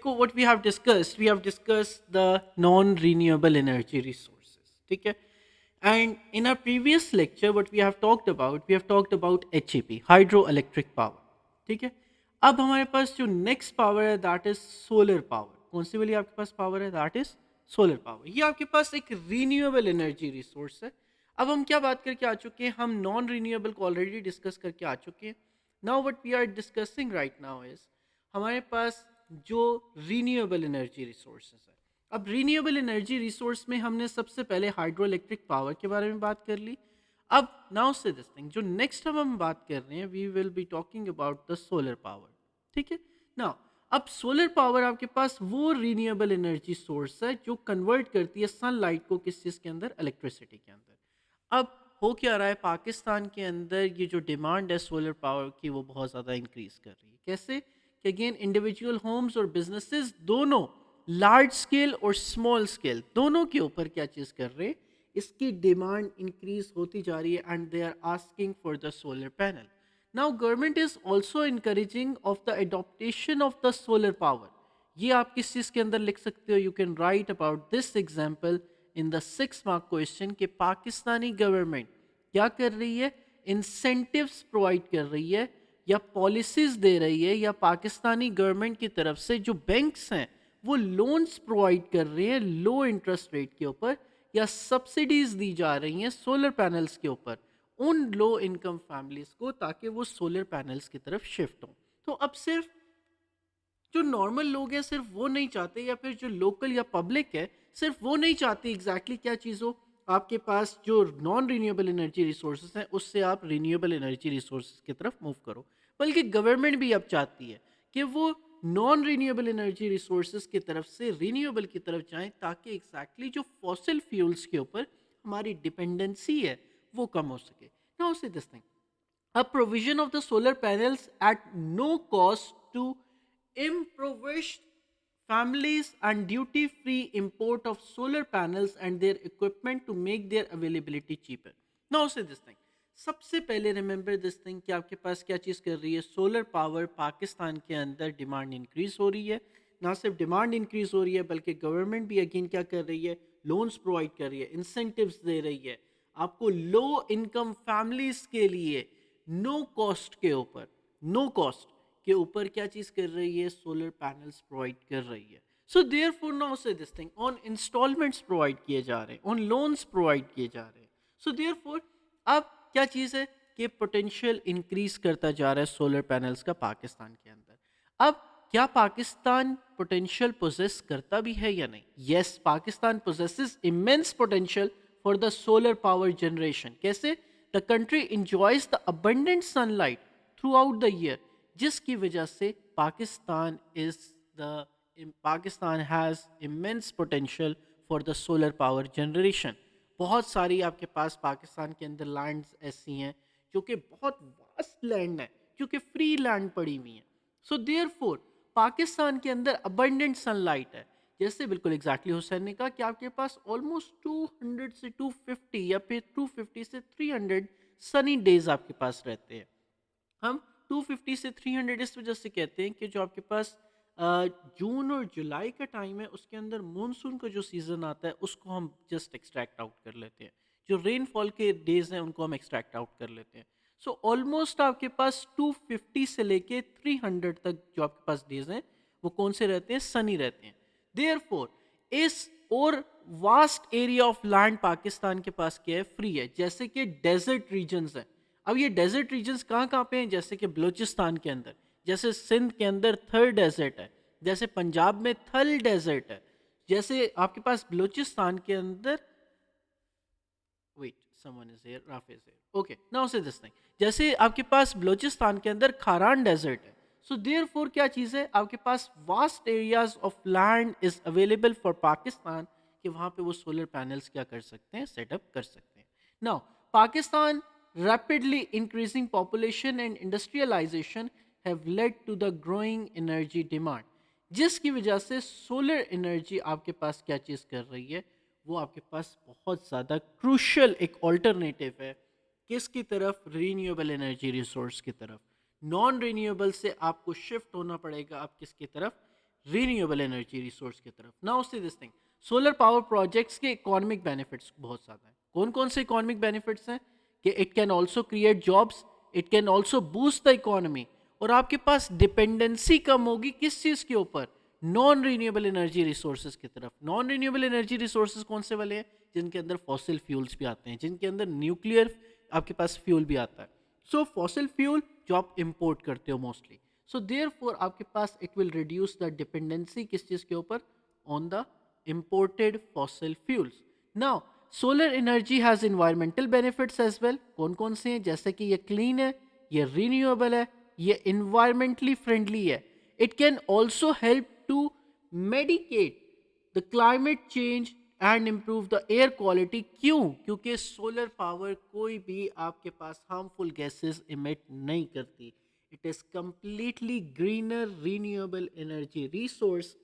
what we have discussed the non-renewable energy resources. ठीक है? And in our previous lecture, what we have talked about HEP, hydroelectric power. ठीक है? अब हमारे पास जो नेक्स्ट पावर है दैट इज सोलर पावर. कौन सी वाली आपके पास पावर है? That is solar power. ये आपके पास एक रीन्यूएबल एनर्जी रिसोर्स है. अब हम क्या बात करके आ चुके हैं? हम नॉन रीन्यूएबल को ऑलरेडी डिस्कस करके आ चुके हैं. Now what we are discussing right now is हमारे पास जो रीन्यूएबल एनर्जी रिसोर्सेज है. अब रीन्यूएबल एनर्जी रिसोर्स में हमने सबसे पहले हाइड्रो इलेक्ट्रिक पावर के बारे में बात कर ली. अब नाउ से दिस थिंग जो नेक्स्ट हम बात कर रहे हैं, we will be talking about the solar power. ठीक है? नाउ अब सोलर पावर आपके पास वो रीन्यूएबल एनर्जी सोर्स है जो कन्वर्ट करती है सनलाइट को किस चीज़ के अंदर? इलेक्ट्रिसिटी के अंदर. अब हो क्या रहा है पाकिस्तान के अंदर? ये जो डिमांड है सोलर पावर की वो बहुत ज़्यादा इंक्रीज कर रही है. कैसे? कि अगेन इंडिविजुअल होम्स और बिजनेसेस दोनों लार्ज स्केल और स्मॉल स्केल दोनों के ऊपर क्या चीज़ कर रहे हैं? इसकी डिमांड इंक्रीज होती जा रही है and they are asking for the solar panel. Now government is also encouraging of the adoption of the solar power. ये आप किस चीज़ के अंदर लिख सकते हो? You can write about this example in the 6 mark question के पाकिस्तानी गवर्नमेंट क्या कर रही है? इंसेंटिव्स प्रोवाइड कर रही है या पॉलिसीज दे रही है, या पाकिस्तानी गवर्नमेंट की तरफ से जो बैंक्स हैं वो लोन्स प्रोवाइड कर रहे हैं लो इंटरेस्ट रेट के ऊपर, या सब्सिडीज दी जा रही हैं सोलर पैनल्स के ऊपर उन लो इनकम फैमिलीज को, ताकि वो सोलर पैनल्स की तरफ शिफ्ट हों. तो अब सिर्फ जो नॉर्मल लोग हैं सिर्फ वो नहीं चाहते, या फिर जो लोकल या पब्लिक है सिर्फ वो नहीं चाहती एग्जैक्टली क्या चीज़ हो? आपके पास जो नॉन रीन्यूएबल एनर्जी रिसोर्सेज हैं उससे आप रीन्यूएबल एनर्जी रिसोर्सेज की तरफ मूव करो, बल्कि गवर्नमेंट भी अब चाहती है कि वो नॉन रीन्यूएबल एनर्जी रिसोर्सेज की तरफ से रीन्यूएबल की तरफ जाएं, ताकि एग्जैक्टली जो फॉसिल फ्यूल्स के ऊपर हमारी डिपेंडेंसी है वो कम हो सके. नाउ से this thing, a provision of the solar panels at no cost to impoverished families and duty free import of solar panels and their equipment to make their availability cheaper. Now say this thing, सबसे पहले remember this thing कि आपके पास क्या चीज़ कर रही है? Solar power Pakistan के अंदर डिमांड इंक्रीज हो रही है. ना सिर्फ डिमांड इंक्रीज हो रही है बल्कि गवर्नमेंट भी अगेन क्या कर रही है? लोन्स प्रोवाइड कर रही है, इंसेंटिव्स दे रही है आपको लो इनकम फैमिलीज के लिए. नो कॉस्ट के ऊपर, नो कॉस्ट के ऊपर क्या चीज कर रही है? सोलर पैनल्स प्रोवाइड कर रही है. सो देयर फोर नाउ से this thing on installments provide किए जा रहे हैं, ऑन लोन्स प्रोवाइड किए जा रहे हैं. सो देयर फोर अब क्या चीज है कि पोटेंशियल इंक्रीज करता जा रहा है सोलर पैनल्स का पाकिस्तान के अंदर. अब क्या पाकिस्तान पोटेंशियल पोजेस करता भी है या नहीं? Yes, Pakistan possesses immense potential for the solar power generation. कैसे? The country enjoys the abundant sunlight throughout the year, जिसकी वजह से the Pakistan has immense potential for the solar power generation. बहुत सारी आपके पास पाकिस्तान के अंदर लैंड्स ऐसी हैं जो कि बहुत वास्ट लैंड है, जो कि फ्री लैंड पड़ी हुई हैं. सो देयरफॉर पाकिस्तान के अंदर अबंडेंट सनलाइट है. जैसे बिल्कुल एग्जैक्टली हुसैन ने कहा कि आपके पास ऑलमोस्ट 200 से 250 या फिर 250 से 300 सनी डेज आपके पास रहते हैं. हम 250 से 300 इस वजह से कहते हैं कि जो आपके पास जून और जुलाई का टाइम है उसके अंदर मानसून का जो सीज़न आता है उसको हम जस्ट एक्सट्रैक्ट आउट कर लेते हैं. जो रेनफॉल के डेज हैं उनको हम एक्सट्रैक्ट आउट कर लेते हैं. सो ऑलमोस्ट आपके पास 250 से लेके 300 तक जो आपके पास डेज हैं वो कौन से रहते हैं? सनी रहते हैं. देयरफॉर इस और vast area of land Pakistan के पास क्या है? फ्री है. जैसे कि डेजर्ट रीजन्स हैं. अब ये डेजर्ट रीजन्स कहाँ कहाँ पे हैं? जैसे कि बलूचिस्तान के अंदर, जैसे सिंध के अंदर थर डेजर्ट है, जैसे पंजाब में थल डेजर्ट है, जैसे आपके पास बलूचिस्तान के अंदर wait someone is here, Rafi is here, okay now से दिस थिंग, जैसे आपके पास बलूचिस्तान के अंदर खारान डेजर्ट है. सो देयरफॉर क्या चीज़ है? आपके पास vast areas of land is available for Pakistan कि वहाँ पे वो सोलर पैनल्स क्या कर सकते हैं? सेटअप कर सकते हैं. Now Pakistan rapidly increasing population and industrialization have led to the growing energy demand, जिसकी वजह से सोलर एनर्जी आपके पास क्या चीज़ कर रही है? वो आपके पास बहुत ज़्यादा क्रूशल एक ऑल्टरनेटिव है. किसकी तरफ? रीन्यूएबल एनर्जी रिसोर्स की तरफ. नॉन रीन्यूएबल से आपको शिफ्ट होना पड़ेगा. आप किसकी तरफ? रीन्यूएबल एनर्जी रिसोर्स की तरफ। Now see this thing, solar power projects के इकोनॉमिक बेनिफिट्स बहुत ज़्यादा हैं। कौन कौन से इकोनॉमिक बेनिफिट्स हैं? कि it can also create jobs, it can also boost the economy, और आपके पास डिपेंडेंसी कम होगी किस चीज़ के ऊपर? नॉन रीन्यूएबल एनर्जी रिसोर्सेज की तरफ। नॉन रीन्यूएबल एनर्जी रिसोर्सेज कौन से वाले हैं? जिनके अंदर फॉसिल फ्यूल्स भी आते हैं, जिनके अंदर न्यूक्लियर आपके पास फ्यूल भी आता है। सो फॉसिल फ्यूल जो आप इंपोर्ट करते हो मोस्टली, सो देयरफॉर आपके पास it will reduce the dependency किस चीज़ के ऊपर? On the imported fossil fuels. Now, solar energy has environmental benefits as well. कौन कौन से हैं? जैसे कि ये क्लीन है, ये रिन्यूएबल है, ये environmentally friendly है. It can also help to mitigate the climate change and improve the air quality. क्यों? क्योंकि सोलर पावर कोई भी आपके पास हार्मफुल गैसेस इमिट नहीं करती। It is completely greener renewable energy resource,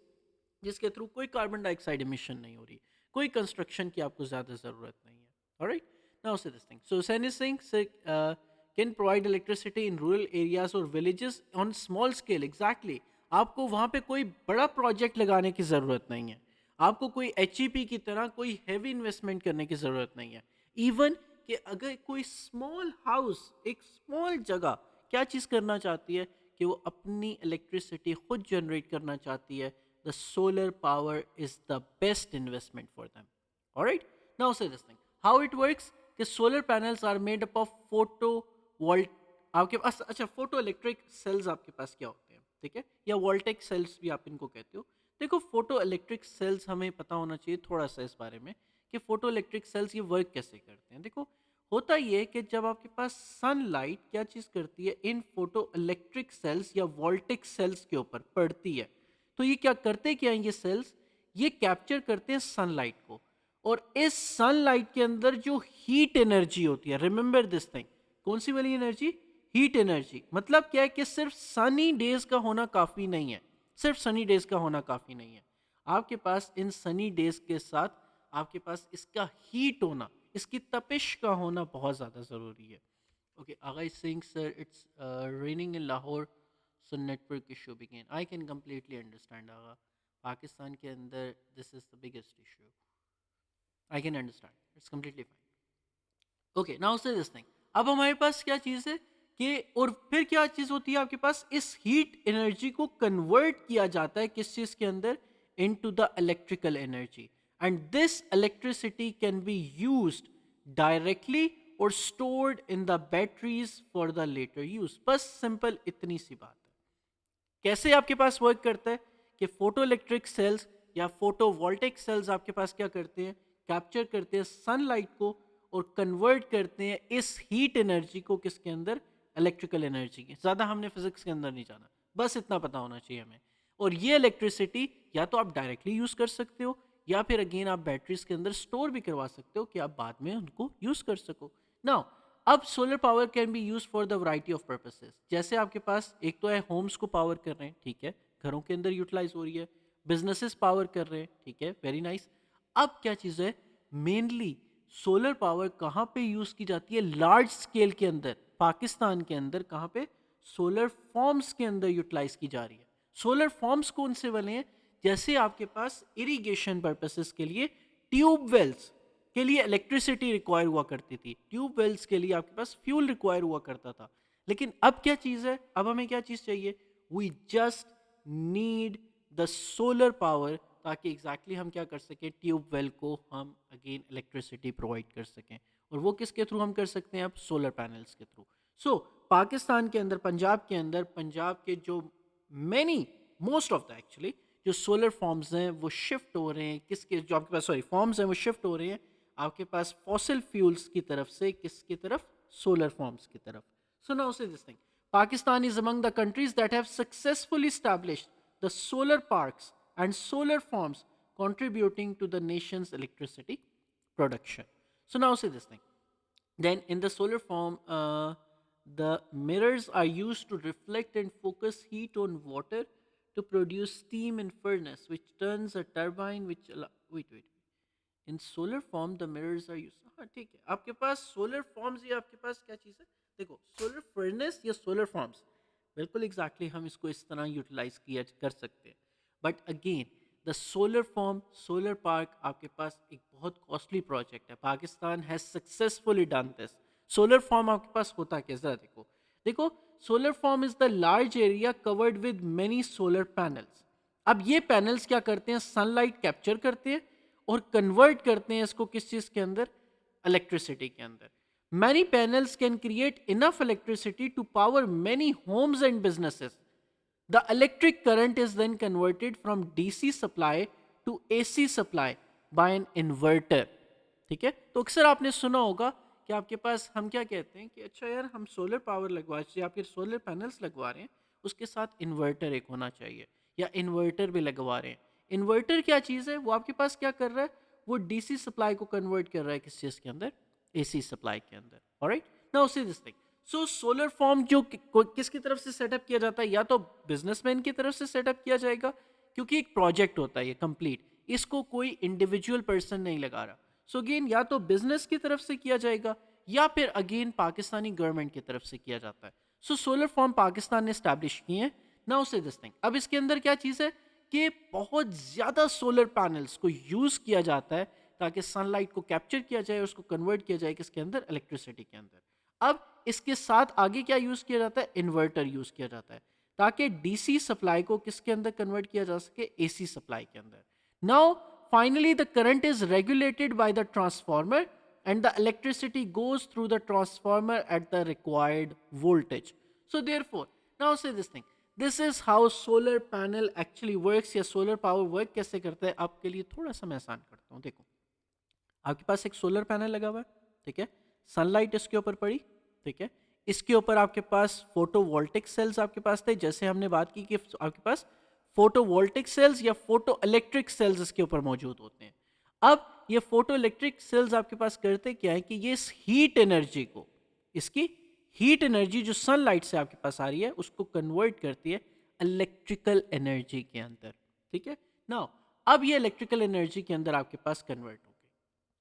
जिसके थ्रू कोई कार्बन डाइऑक्साइड इमिशन नहीं हो रही, कोई कंस्ट्रक्शन की आपको ज़्यादा ज़रूरत नहीं है। ऑलराइट, नाउ से this thing, so Saini Singh can provide electricity in rural areas और villages on small scale. Exactly, आपको वहाँ पे कोई बड़ा प्रोजेक्ट लगाने की ज़रूरत नहीं है, आपको कोई की तरह कोई हैवी इन्वेस्टमेंट करने की ज़रूरत नहीं है। इवन कि अगर कोई स्मॉल हाउस, एक स्मॉल जगह क्या चीज़ करना चाहती है कि वो अपनी इलेक्ट्रिसिटी खुद जनरेट करना चाहती है, the solar power is the best investment for them. All right, now say this thing, how it works कि solar panels are made up of photovolt, आपके पास अच्छा फोटो इलेक्ट्रिक सेल्स आपके पास क्या होते हैं, ठीक है, या वोल्टेक सेल्स भी आप इनको कहते हो। देखो फोटो इलेक्ट्रिक सेल्स हमें पता होना चाहिए थोड़ा सा इस बारे में कि फोटो इलेक्ट्रिक सेल्स ये वर्क कैसे करते हैं। देखो होता ये है कि जब आपके पास सनलाइट क्या चीज़ करती है, इन फोटो इलेक्ट्रिक सेल्स या वोल्टेक सेल्स के ऊपर पड़ती है, तो ये क्या करते क्या हैं ये सेल्स? ये कैप्चर करते हैं सनलाइट को, और इस सनलाइट के अंदर जो हीट एनर्जी होती है, रिमेंबर दिस थिंग, कौन सी वाली एनर्जी? Heat energy. मतलब क्या है कि सिर्फ सनी डेज का होना काफ़ी नहीं है, सिर्फ सनी डेज का होना काफ़ी नहीं है, आपके पास इन सनी डेज के साथ आपके पास इसका हीट होना, इसकी तपिश का होना बहुत ज़्यादा ज़रूरी है। Okay, Agha Singh sir, it's raining in Lahore, so network issue began. I can completely understand Agha, Pakistan के अंदर this is the biggest issue, I can understand, it's completely fine. Okay, now से दिस थिंग, अब हमारे पास क्या चीज़ है कि, और फिर क्या चीज़ होती है आपके पास, इस हीट एनर्जी को कन्वर्ट किया जाता है किस चीज़ के अंदर? Into the electrical energy, and this electricity can be used directly और stored in the batteries for the later use. बस सिंपल इतनी सी बात है। कैसे आपके पास वर्क करता है कि फोटो इलेक्ट्रिक सेल्स या फोटो वोल्टेक सेल्स आपके पास क्या करते हैं? कैप्चर करते हैं सनलाइट को और कन्वर्ट करते हैं इस हीट एनर्जी को किसके अंदर? इलेक्ट्रिकल एनर्जी के। ज़्यादा हमने फिजिक्स के अंदर नहीं जाना, बस इतना पता होना चाहिए हमें। और ये इलेक्ट्रिसिटी या तो आप डायरेक्टली यूज़ कर सकते हो, या फिर अगेन आप बैटरीज के अंदर स्टोर भी करवा सकते हो कि आप बाद में उनको यूज़ कर सको। नाउ, अब solar power can be use for the variety of purposes. जैसे आपके पास एक तो है होम्स को पावर कर रहे हैं, ठीक है, घरों के अंदर यूटिलाइज हो रही है, बिजनेसेस पावर कर रहे हैं, ठीक है, वेरी नाइस। अब क्या चीज़ है, मेनली सोलर पावर कहाँ पे यूज की जाती है? लार्ज स्केल के अंदर, पाकिस्तान के अंदर कहाँ पे? सोलर फॉर्म्स के अंदर यूटिलाइज की जा रही है। सोलर फॉर्म्स कौन से वाले हैं? जैसे आपके पास इरिगेशन पर्पसेस के लिए ट्यूब वेल्स के लिए इलेक्ट्रिसिटी रिक्वायर हुआ करती थी, ट्यूब वेल्स के लिए आपके पास फ्यूल रिक्वायर हुआ करता था। लेकिन अब क्या चीज़ है, अब हमें क्या चीज़ चाहिए? We just need the solar power, ताकि एग्जैक्टली हम क्या कर सकें, ट्यूब वेल को हम अगेन इलेक्ट्रिसिटी प्रोवाइड कर सकें। और वो किसके थ्रू हम कर सकते हैं? अब सोलर पैनल्स के थ्रू। सो पाकिस्तान के अंदर, पंजाब के अंदर, पंजाब के जो many, most of the actually जो सोलर फॉर्म्स हैं वो शिफ्ट हो रहे हैं किसके, जो आपके पास सॉरी फॉर्म्स हैं वो शिफ्ट हो रहे हैं आपके पास फॉसिल फ्यूल्स की तरफ से किसकी तरफ? सोलर फॉर्म्स की तरफ। सो नाउ से this thing, Pakistan is among the countries that have successfully established the solar parks and solar farms contributing to the nation's electricity production. So now say this thing, then in the solar farm, the mirrors are used to reflect and focus heat on water to produce steam in furnace, which turns a turbine which wait, in solar farm the mirrors are use. हाँ ठीक है, आपके पास solar forms, ये आपके पास क्या चीज़ है? देखो सोलर फर्नेस या सोलर फॉर्म्स, बिल्कुल एग्जैक्टली हम इसको इस तरह यूटिलाइज किया कर सकते हैं। But again the solar form solar park आपके पास एक बहुत कॉस्टली प्रोजेक्ट है. Pakistan has successfully done this. Solar form आपके पास होता क्या, जरा देखो. देखो, solar form is the large area covered with many solar panels. अब ये पैनल्स क्या करते हैं, सनलाइट कैप्चर करते हैं और कन्वर्ट करते हैं इसको किस चीज के अंदर, इलेक्ट्रिसिटी के अंदर. Many panels can create enough electricity to power many homes and businesses. The electric current is then converted from DC supply to AC supply by an inverter. ठीक है, तो अक्सर आपने सुना होगा कि आपके पास हम क्या कहते हैं कि अच्छा यार हम सोलर पावर लगवा चाहिए, आप फिर सोलर पैनल्स लगवा रहे हैं, उसके साथ इन्वर्टर एक होना चाहिए या इन्वर्टर भी लगवा रहे हैं. इन्वर्टर क्या चीज़ है, वो आपके पास क्या कर रहा है, वो डीसी सप्लाई को कन्वर्ट कर रहा है किस चीज़ के अंदर, एसी सप्लाई के अंदर. Alright, now see this thing. So solar form जो किसकी तरफ से सेटअप किया जाता है, या तो बिजनेसमैन की तरफ से सेटअप किया जाएगा क्योंकि एक प्रोजेक्ट होता है ये कंप्लीट, इसको कोई इंडिविजुअल पर्सन नहीं लगा रहा. सो अगेन या तो बिजनेस की तरफ से किया जाएगा या फिर अगेन पाकिस्तानी गवर्नमेंट की तरफ से किया जाता है. सो सोलर फॉर्म पाकिस्तान ने स्टैब्लिश किए हैं. नाउ से दिस थिंग, अब इसके अंदर क्या चीज़ है कि बहुत ज़्यादा सोलर पैनल्स को यूज़ किया जाता है ताकि सनलाइट को कैप्चर किया जाए, उसको कन्वर्ट किया जाए किसके अंदर, इलेक्ट्रिसिटी के अंदर. अब इसके साथ आगे क्या यूज किया जाता है, इन्वर्टर यूज किया जाता है ताकि डीसी सप्लाई को किसके अंदर कन्वर्ट किया जा सके, एसी सप्लाई के अंदर. Now finally the current is regulated by the transformer and the electricity goes through the transformer at the required voltage. So therefore now से this thing, this is how solar panel actually works, या solar power work कैसे करता है. आपके लिए थोड़ा सा मैं आसान करता हूँ. देखो, आपके पास एक सोलर पैनल लगा हुआ है, ठीक है, सनलाइट इसके ऊपर पड़ी, ठीक है, इसके ऊपर आपके पास फोटोवोल्टिक सेल्स आपके पास थे, जैसे हमने बात की कि आपके पास फोटोवोल्टिक सेल्स या फोटो इलेक्ट्रिक सेल्स इसके ऊपर मौजूद होते हैं. अब ये फोटो इलेक्ट्रिक सेल्स आपके पास करते क्या है कि ये इस हीट एनर्जी को, इसकी हीट एनर्जी जो सनलाइट से आपके पास आ रही है उसको कन्वर्ट करती है इलेक्ट्रिकल एनर्जी के अंदर. ठीक है, नाउ अब ये इलेक्ट्रिकल एनर्जी के अंदर आपके पास कन्वर्ट हो गई.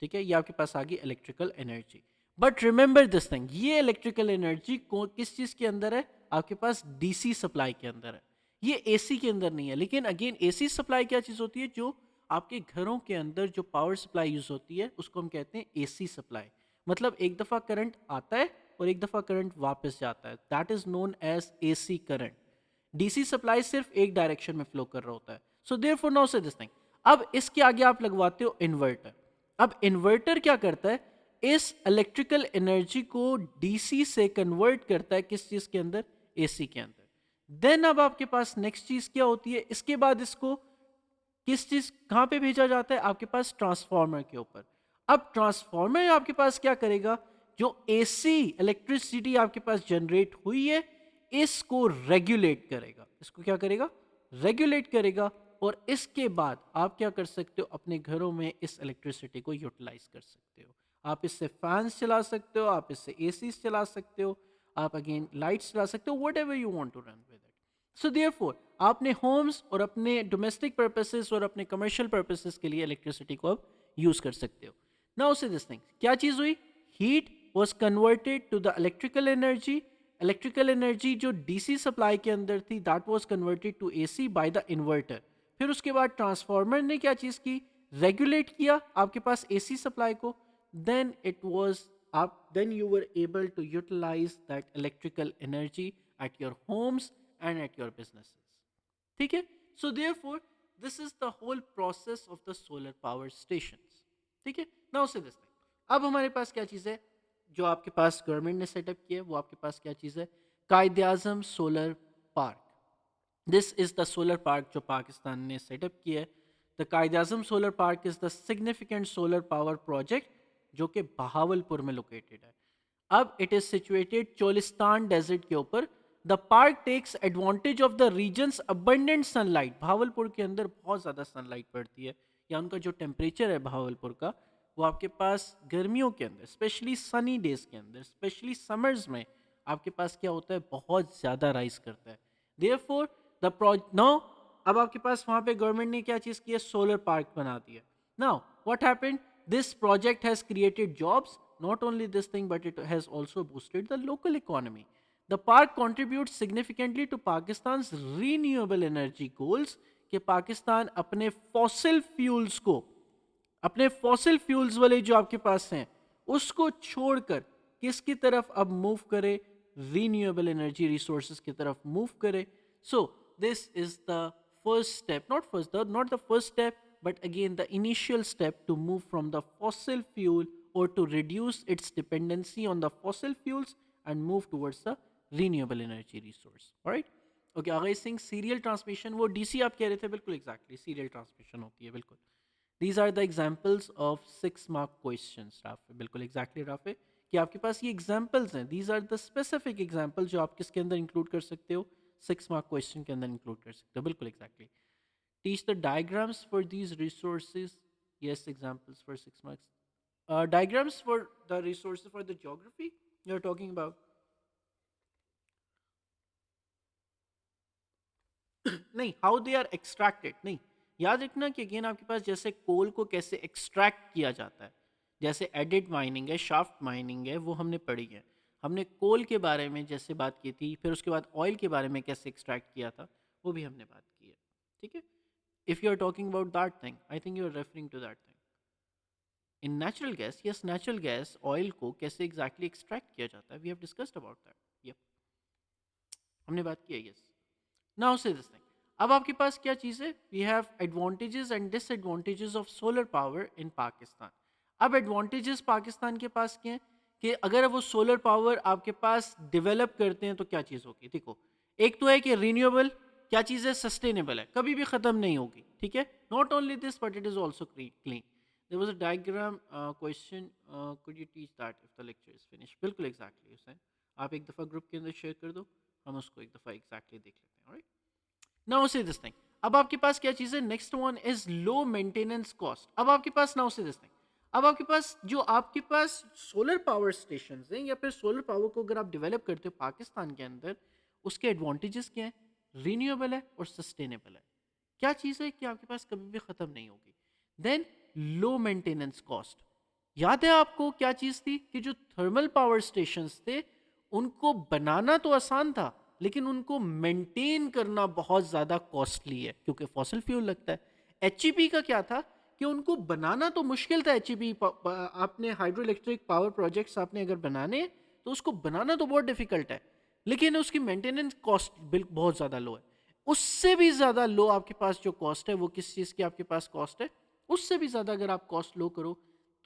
ठीक है, ये आपके पास आ गई electrical energy. But remember this thing, ये इलेक्ट्रिकल एनर्जी को किस चीज के अंदर है, आपके पास डीसी सप्लाई के अंदर है, ये एसी के अंदर नहीं है. लेकिन अगेन एसी सप्लाई क्या चीज होती है, जो आपके घरों के अंदर जो पावर सप्लाई यूज होती है उसको हम कहते हैं एसी सप्लाई. मतलब एक दफा करंट आता है और एक दफा करंट वापस जाता है, that is known as AC current. DC supply सिर्फ एक डायरेक्शन में फ्लो कर रहा होता है. सो देयरफॉर नाउ से दिस थिंग, अब इसके आगे आप लगवाते हो इन्वर्टर. अब इन्वर्टर क्या करता है, इस इलेक्ट्रिकल एनर्जी को डीसी से कन्वर्ट करता है किस चीज के अंदर, एसी के अंदर. देन अब आपके पास नेक्स्ट चीज क्या होती है, इसके बाद इसको किस चीज कहां पे भेजा जाता है, आपके पास ट्रांसफार्मर के ऊपर. अब ट्रांसफार्मर आपके पास क्या करेगा, जो एसी इलेक्ट्रिसिटी आपके पास जनरेट हुई है इसको रेगुलेट करेगा. इसको क्या करेगा, रेगुलेट करेगा. और इसके बाद आप क्या कर सकते हो, अपने घरों में इस इलेक्ट्रिसिटी को यूटिलाइज कर सकते हो. आप इससे फैंस चला सकते हो, आप इससे एसी चला सकते हो, आप अगेन लाइट्स चला सकते हो, whatever you want to run with it. So therefore आपने होम्स और अपने डोमेस्टिक पर्पसेस और अपने कमर्शियल पर्पसेस के लिए इलेक्ट्रिसिटी को अब यूज कर सकते हो. नाउ से दिस थिंग, क्या चीज हुई, heat was converted to the electrical energy. Electrical energy जो डीसी सप्लाई के अंदर थी that was converted to AC by the inverter. फिर उसके बाद ट्रांसफार्मर ने क्या चीज की, रेगुलेट किया आपके पास एसी सप्लाई को. देन इट वाज आप then you were able to utilize that electrical energy at your homes and at your businesses. ठीक है, so therefore this is the whole process of the solar power stations. ठीक है, now से this thing, अब हमारे पास क्या चीज है जो आपके पास गवर्नमेंट ने सेटअप किया है, वो आपके पास क्या चीज़ है, Quaid-e Azam solar park. This is the solar park जो पाकिस्तान ने सेटअप किया है. The Quaid-e Azam solar park is the significant solar power project जो कि बहावलपुर में लोकेटेड है. अब it is situated Cholistan desert के ऊपर. The park takes advantage of the region's abundant sunlight. Bahawalpur के अंदर बहुत ज़्यादा सनलाइट पड़ती है, या उनका जो टेम्परेचर है भावलपुर का, वो आपके पास गर्मियों के अंदर स्पेशली सनी डेज के अंदर स्पेशली समर्स में आपके पास क्या होता है, बहुत ज़्यादा राइज करता है. देयरफॉर द नाउ अब आपके पास वहाँ पे गवर्नमेंट ने क्या चीज़ की है, सोलर पार्क बना दिया. Now what happened, this project has created jobs. Not only this thing, but it has also boosted the local economy. The park contributes significantly to Pakistan's renewable energy goals. कि पाकिस्तान अपने fossil fuels वाले जो आपके पास हैं उसको छोड़कर किसकी तरफ अब मूव करे, रीन्यूएबल एनर्जी रिसोर्सेज की तरफ मूव करे. So this is the first step, not the first step, but again the initial step to move from the fossil fuel or to reduce its dependency on the fossil fuels and move towards the renewable energy resource. All right. Okay, अगर Singh serial transmission, वो DC आप कह रहे थे, बिल्कुल exactly serial transmission होती है, बिल्कुल. These are the examples of 6 mark question. Rafay, बिल्कुल एग्जैक्टली राफे, कि आपके पास ये एग्जाम्पल्स हैं. These are the specific example जो आप किसके अंदर इंक्लूड कर सकते हो, 6 मार्क क्वेश्चन के अंदर इंक्लूड कर सकते हो, बिल्कुल exactly. Teach the diagrams for these resources. Yes, examples for 6 marks. Diagrams for the resources for the geography you're talking about. नहीं, हाउ दे आर एक्सट्रैक्टेड नहीं. याद रखना कि अगेन आपके पास जैसे कोल को कैसे एक्सट्रैक्ट किया जाता है, जैसे एडिड माइनिंग है, शाफ्ट माइनिंग है, वो हमने पढ़ी है. हमने कोल के बारे में जैसे बात की थी, फिर उसके बाद ऑयल के बारे में कैसे एक्सट्रैक्ट किया था, वो भी हमने बात की है. ठीक है. If you are talking about that thing, I think you are referring to that thing. In natural gas, yes, natural gas, oil को कैसे exactly extract किया जाता है, we have discussed about that. Yep, हमने बात की है. Yes. Now say this thing. अब आपके पास क्या चीज़ है? We have advantages and disadvantages of solar power in Pakistan. अब advantages पाकिस्तान के पास क्या है कि अगर वो सोलर पावर आपके पास डेवलप करते हैं तो क्या चीज़ होगी. देखो, एक तो है कि रिन्यूएबल, क्या चीज़ है, सस्टेनेबल है, कभी भी ख़त्म नहीं होगी. ठीक है. Not only this but it is also clean. There was a diagram question, could you teach that if the lecture is finish. बिल्कुल एग्जैक्टली हुसैन, आप एक दफ़ा ग्रुप के अंदर शेयर कर दो, हम उसको एक दफ़ा एग्जैक्टली देख लेते हैं. ऑलराइट. नाउ से दिस थिंग. अब आपके पास क्या चीज़ है, next one is low maintenance cost. अब आपके पास नाउ से दिस थिंग, अब आपके पास जो आपके पास सोलर पावर स्टेशन हैं या फिर सोलर पावर को अगर आप डेवलप करते हो पाकिस्तान के अंदर, उसके एडवांटेजेस क्या हैं, रीन्यूएबल है और सस्टेनेबल है. क्या चीज़ है कि आपके पास कभी भी ख़त्म नहीं होगी. Then low maintenance cost. याद है आपको क्या चीज़ थी कि जो थर्मल पावर स्टेशंस थे उनको बनाना तो आसान था, लेकिन उनको मेंटेन करना बहुत ज़्यादा कॉस्टली है क्योंकि फॉसिल फ्यूल लगता है. एचईपी का क्या था कि उनको बनाना तो मुश्किल था. एचईपी आपने हाइड्रो इलेक्ट्रिक पावर प्रोजेक्ट्स आपने अगर बनाने हैं तो उसको बनाना तो बहुत डिफिकल्ट है, लेकिन उसकी मेंटेनेंस कॉस्ट बिल बहुत ज़्यादा लो है. उससे भी ज़्यादा लो आपके पास जो कॉस्ट है वो किस चीज़ की आपके पास कॉस्ट है, उससे भी ज़्यादा अगर आप कॉस्ट लो करो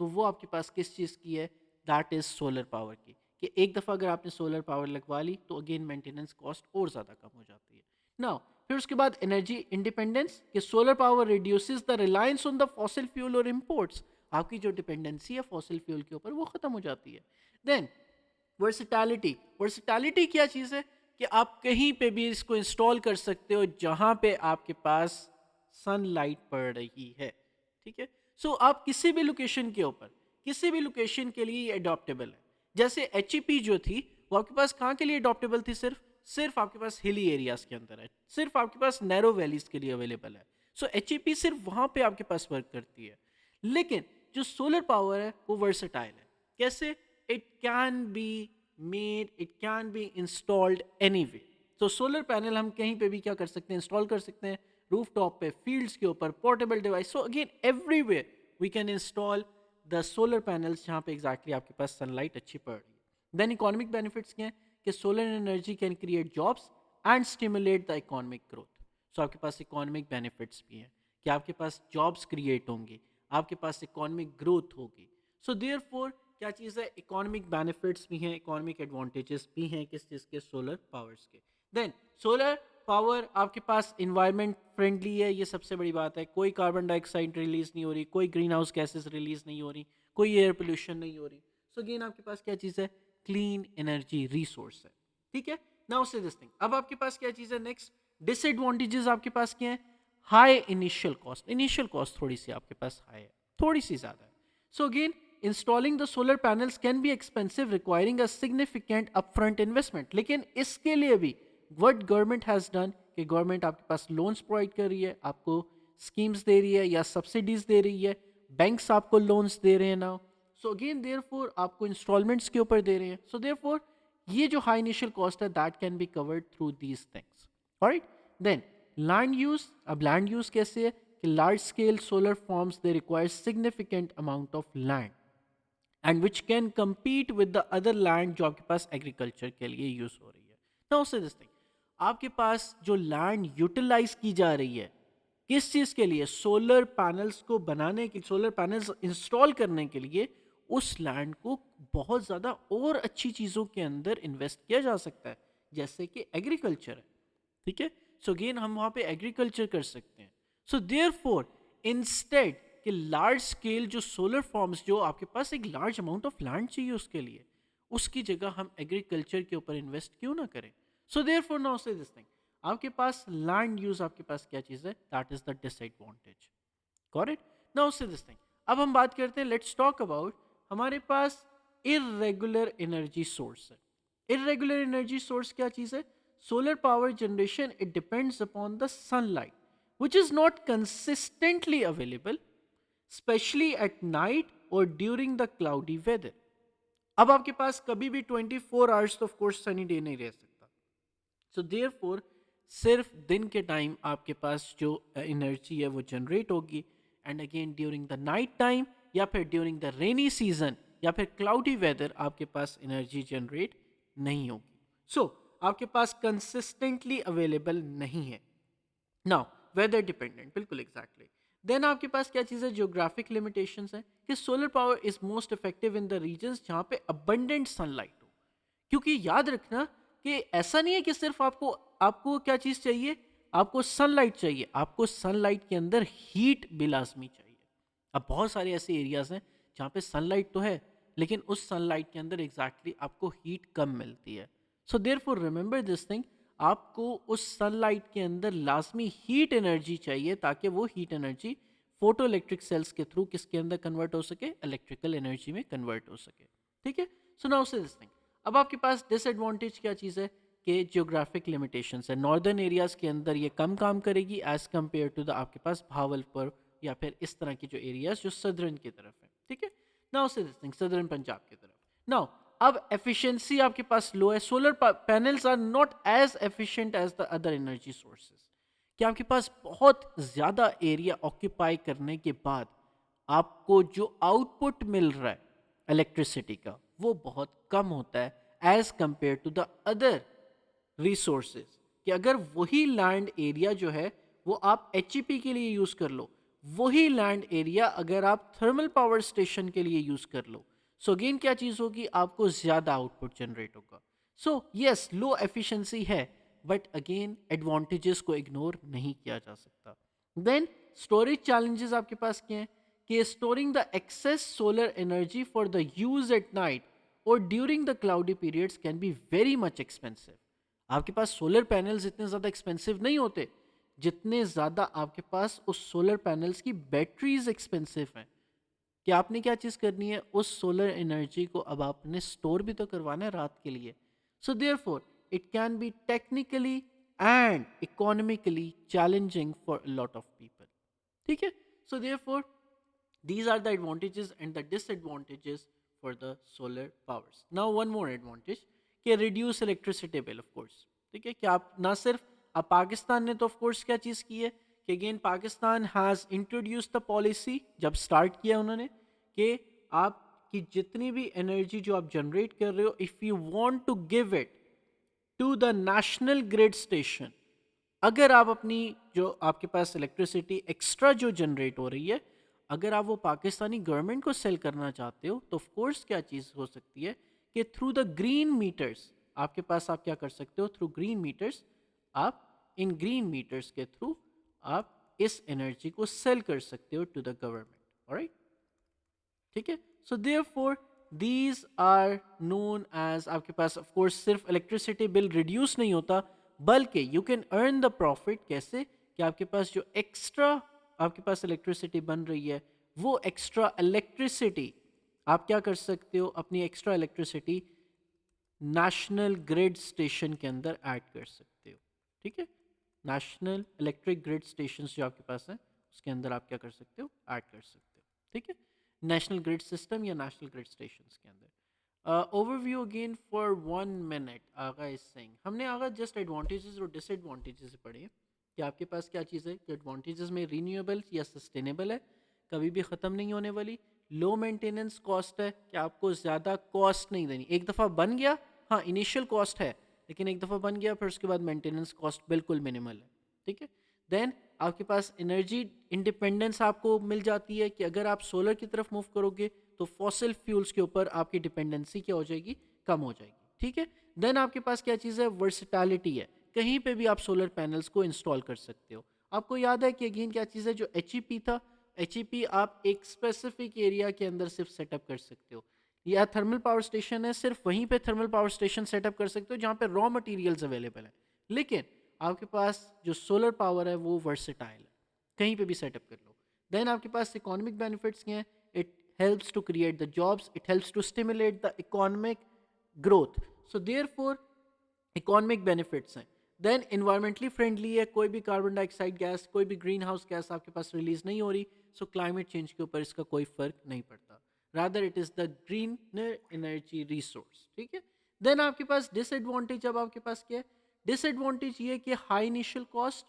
तो वो आपके पास किस चीज़ की है, दैट इज़ सोलर पावर की. कि एक दफ़ा अगर आपने सोलर पावर लगवा ली तो अगेन मेंटेनेंस कॉस्ट और ज़्यादा कम हो जाती है. नाउ फिर उसके बाद एनर्जी इंडिपेंडेंस, कि solar power reduces the reliance on the fossil fuel और इंपोर्ट्स. आपकी जो डिपेंडेंसी है फॉसिल फ्यूल के ऊपर वो ख़त्म हो जाती है. Then versatility. वर्सिटैलिटी क्या चीज़ है कि आप कहीं पे भी इसको इंस्टॉल कर सकते हो जहाँ पे आपके पास सनलाइट पड़ रही है. ठीक है. सो आप किसी भी लोकेशन के ऊपर, किसी भी लोकेशन के लिए अडॉप्टेबल है. जैसे एच जो थी वो आपके पास कहाँ के लिए अडॉप्टेबल थी, सिर्फ सिर्फ आपके पास हिली एरियाज के अंदर है, सिर्फ आपके पास नैरो वैलीज के लिए अवेलेबल है. सो एच सिर्फ वहाँ पे आपके पास वर्क करती है. लेकिन जो सोलर पावर है वो वर्सेटाइल है. कैसे? It can be made, it can be installed any way. तो सोलर पैनल हम कहीं पे भी क्या कर सकते हैं, इंस्टॉल कर सकते हैं, रूफ टॉप पे, फील्ड्स के ऊपर, portable device. So again everywhere we can install the solar panels जहाँ पे एग्जैक्टली आपके पास सनलाइट अच्छी पड़ रही है. देन इकोनॉमिक बेनिफिट्स क्या है कि solar energy can create jobs and stimulate the economic growth. So आपके पास इकोनॉमिक बेनिफिट्स भी हैं कि आपके पास जॉब्स क्रिएट होंगे, आपके पास इकोनॉमिक ग्रोथ होगी. सो देयरफॉर क्या चीज़ है, इकोनॉमिक बेनिफिट्स भी हैं, इकोनॉमिक एडवांटेजेस भी हैं किस चीज़ के, सोलर पावर्स के. देन सोलर पावर आपके पास इन्वायरमेंट फ्रेंडली है, ये सबसे बड़ी बात है. कोई कार्बन डाइऑक्साइड रिलीज नहीं हो रही, कोई ग्रीन हाउस गैसेस रिलीज नहीं हो रही, कोई एयर पोल्यूशन नहीं हो रही. सो अगेन आपके पास क्या चीज़ है, क्लीन एनर्जी रिसोर्स है. ठीक है. नाउ से दिस थिंग, अब आपके पास क्या चीज़ है, नेक्स्ट डिसएडवांटेजेस आपके पास क्या है, high initial cost. Initial cost थोड़ी सी आपके पास हाई है, थोड़ी सी ज़्यादा है. So again installing the solar panels can be expensive, requiring a significant upfront investment. लेकिन इसके लिए भी what government has done कि गवर्नमेंट आपके पास लोन्स प्रोवाइड कर रही है, आपको स्कीम्स दे रही है या सब्सिडीज दे रही है, बैंक्स आपको लोन्स दे रहे हैं नाउ. सो अगेन देयरफॉर आपको इंस्टॉलमेंट्स के ऊपर दे रहे हैं. सो देयरफॉर ये जो हाई इनिशियल कॉस्ट है that can be covered through these things. Alright. Then land use, अब लैंड यूज कैसे है कि large scale solar farms they require significant amount of land and which can compete with the other land जो आपके पास agriculture के लिए use हो रही है। नाउ से दिस थिंग, आपके पास जो लैंड यूटिलाइज की जा रही है किस चीज के लिए, सोलर पैनल्स को बनाने के, सोलर पैनल्स इंस्टॉल करने के लिए उस लैंड को बहुत ज्यादा और अच्छी चीजों के अंदर इन्वेस्ट किया जा सकता है, जैसे कि एग्रीकल्चर है। ठीक है, सो अगेन हम वहां पे एग्रीकल्चर कर सकते हैं। सो देयर फोर इंस्टेड कि लार्ज स्केल जो सोलर फॉर्म्स, जो आपके पास एक लार्ज अमाउंट ऑफ लैंड चाहिए उसके लिए, उसकी जगह हम एग्रीकल्चर के ऊपर इन्वेस्ट क्यों ना करें। सो देयर फोर नाउ से दिस थिंग, आपके पास लैंड यूज, आपके पास क्या चीज है, that is the disadvantage. Got it. Now से दिस थिंग, अब हम बात करते हैं, लेट्स टॉक अबाउट हमारे पास इरेगुलर एनर्जी सोर्स है। इरेगुलर एनर्जी सोर्स क्या चीज है, solar power generation, it depends upon the sunlight which is not consistently available, especially at night or during the cloudy weather। अब आपके पास कभी भी 24 आवर्स तो ऑफ कोर्स सनी डे नहीं रह सकता। सो देयरफॉर सिर्फ दिन के टाइम आपके पास जो एनर्जी है वो जनरेट होगी, and again during the night time या फिर ड्यूरिंग द रेनी सीजन या फिर क्लाउडी वेदर आपके पास एनर्जी जनरेट नहीं होगी। सो आपके पास कंसिस्टेंटली अवेलेबल नहीं है। नाउ वेदर डिपेंडेंट, बिल्कुल एग्जैक्टली। देन आपके पास क्या चीज़ है, जियोग्राफिक लिमिटेशंस है कि solar power is most effective in the regions जहाँ पे अबंडेंट सनलाइट हो। क्योंकि याद रखना कि ऐसा नहीं है कि सिर्फ आपको आपको क्या चीज़ चाहिए, आपको सनलाइट चाहिए, आपको सनलाइट के अंदर हीट भी लाजमी चाहिए। अब बहुत सारे ऐसे एरियाज हैं जहाँ पे सनलाइट तो है लेकिन उस सनलाइट के अंदर एग्जैक्टली आपको हीट कम मिलती है। So therefore remember this thing, आपको उस सनलाइट के अंदर लाजमी हीट एनर्जी चाहिए ताकि वो heat energy photo electric sales के थ्रू किसके अंदर कन्वर्ट हो सके, इलेक्ट्रिकल एनर्जी में कन्वर्ट हो सके। ठीक है, सो नाउ से दिस थिंग, अब आपके पास डिसएडवांटेज क्या चीज़ है कि जियोग्राफिक लिमिटेशंस है। नॉर्दर्न एरियाज के अंदर ये कम काम करेगी एज कम्पेयर टू द आपके पास भावलपुर या फिर इस तरह के जो एरियाज जो सदर्न की तरफ है। ठीक है, नाउ से दिस थिंग, सदर्न पंजाब की तरफ। नाउ अब एफिशिएंसी आपके पास लो है, solar panels are not as efficient as the other energy sources. कि आपके पास बहुत ज़्यादा एरिया ऑक्यूपाई करने के बाद आपको जो आउटपुट मिल रहा है इलेक्ट्रिसिटी का वो बहुत कम होता है as compare to the other resources. कि अगर वही लैंड एरिया जो है वो आप एचईपी के लिए यूज कर लो, वही लैंड एरिया अगर आप थर्मल पावर स्टेशन के लिए यूज कर लो, सो अगेन क्या चीज होगी, आपको ज्यादा आउटपुट जनरेट होगा। सो यस, लो एफिशिएंसी है बट अगेन एडवांटेजेस को इग्नोर नहीं किया जा सकता। देन स्टोरेज चैलेंजेस आपके पास क्या है कि storing the excess solar energy for the use at night और during the cloudy periods can be very much expensive. आपके पास सोलर पैनल्स इतने ज़्यादा एक्सपेंसिव नहीं होते जितने ज़्यादा आपके पास उस सोलर पैनल्स की बैटरीज एक्सपेंसिव हैं। कि आपने क्या चीज़ करनी है, उस सोलर एनर्जी को अब आपने स्टोर भी तो करवाना है रात के लिए। सो therefore it can be technically and economically challenging for a lot of people. ठीक है, so therefore these are the advantages and the disadvantages for the solar powers. Now one more advantage कि reduce electricity bill of course। ठीक है, कि आप ना सिर्फ, अब पाकिस्तान ने तो ऑफ कोर्स क्या चीज़ की है कि again Pakistan has introduce the policy, जब स्टार्ट किया उन्होंने कि आपकी जितनी भी एनर्जी जो आप जनरेट कर रहे हो, if you want to give it to the national grid station, अगर आप अपनी जो आपके पास इलेक्ट्रिसिटी एक्स्ट्रा जो जनरेट हो रही है अगर आप वो पाकिस्तानी गवर्नमेंट को सेल करना चाहते हो तो ऑफ कोर्स क्या चीज़ हो सकती है कि थ्रू द ग्रीन मीटर्स आपके पास आप क्या कर सकते हो, थ्रू ग्रीन मीटर्स आप इन ग्रीन मीटर्स के थ्रू आप इस एनर्जी को सेल कर सकते हो टू द गवर्नमेंट। ऑलराइट, ठीक है, so therefore these are known as, आपके पास ऑफ कोर्स सिर्फ इलेक्ट्रिसिटी बिल रिड्यूस नहीं होता बल्कि you can earn the profit. कैसे कि आपके पास जो एक्स्ट्रा आपके पास इलेक्ट्रिसिटी बन रही है वो एक्स्ट्रा इलेक्ट्रिसिटी आप क्या कर सकते हो, अपनी extra electricity national grid station के अंदर ऐड कर सकते हो। ठीक है, नेशनल इलेक्ट्रिक ग्रिड स्टेशन जो आपके पास है उसके अंदर आप क्या कर सकते हो, ऐड कर सकते हो। ठीक है, नेशनल ग्रिड सिस्टम या नेशनल ग्रिड स्टेशन के अंदर। Overview again for 1 minute. Agha is saying, हमने आगा जस्ट एडवांटेजेस और डिसएडवांटेजेस पढ़े। कि आपके पास क्या चीज़ है कि एडवांटेजेस में रीन्यूएबल या सस्टेनेबल है, कभी भी ख़त्म नहीं होने वाली, लो मेंटेनेंस कॉस्ट है कि आपको ज़्यादा कॉस्ट नहीं देनी, एक दफ़ा बन गया, हाँ इनिशियल कॉस्ट है लेकिन एक दफ़ा बन गया फिर उसके बाद मेंटेनेंस कॉस्ट बिल्कुल मिनिमल है, ठीक है। देन आपके पास एनर्जी इंडिपेंडेंस आपको मिल जाती है कि अगर आप सोलर की तरफ मूव करोगे तो फॉसिल फ्यूल्स के ऊपर आपकी डिपेंडेंसी क्या हो जाएगी, कम हो जाएगी, ठीक है। देन आपके पास क्या चीज़ है, वर्सिटैलिटी है, कहीं पे भी आप सोलर पैनल्स को इंस्टॉल कर सकते हो। आपको याद है कि अगेन क्या चीज़ है, जो एच था, एच आप एक स्पेसिफिक एरिया के अंदर सिर्फ सेटअप कर सकते हो, या थर्मल पावर स्टेशन है, सिर्फ वहीं पे थर्मल पावर स्टेशन सेटअप कर सकते हो जहाँ पे रॉ मटेरियल्स अवेलेबल है। लेकिन आपके पास जो सोलर पावर है वो वर्सेटाइल है, कहीं पे भी सेटअप कर लो। देन आपके पास इकोनॉमिक बेनिफिट्स क्या हैं, it helps to create the jobs, it helps to stimulate the economic growth, so therefore economic benefits हैं। देन इन्वायरमेंटली फ्रेंडली है, कोई भी कार्बन डाइऑक्साइड गैस, कोई भी ग्रीन हाउस गैस आपके पास रिलीज नहीं हो रही, सो क्लाइमेट चेंज के ऊपर इसका कोई फर्क नहीं पड़ता, rather it is the greener energy resource, ठीक है। देन आपके पास डिसएडवांटेज, अब आपके पास क्या है, डिसएडवांटेज ये है कि हाई इनिशियल कॉस्ट,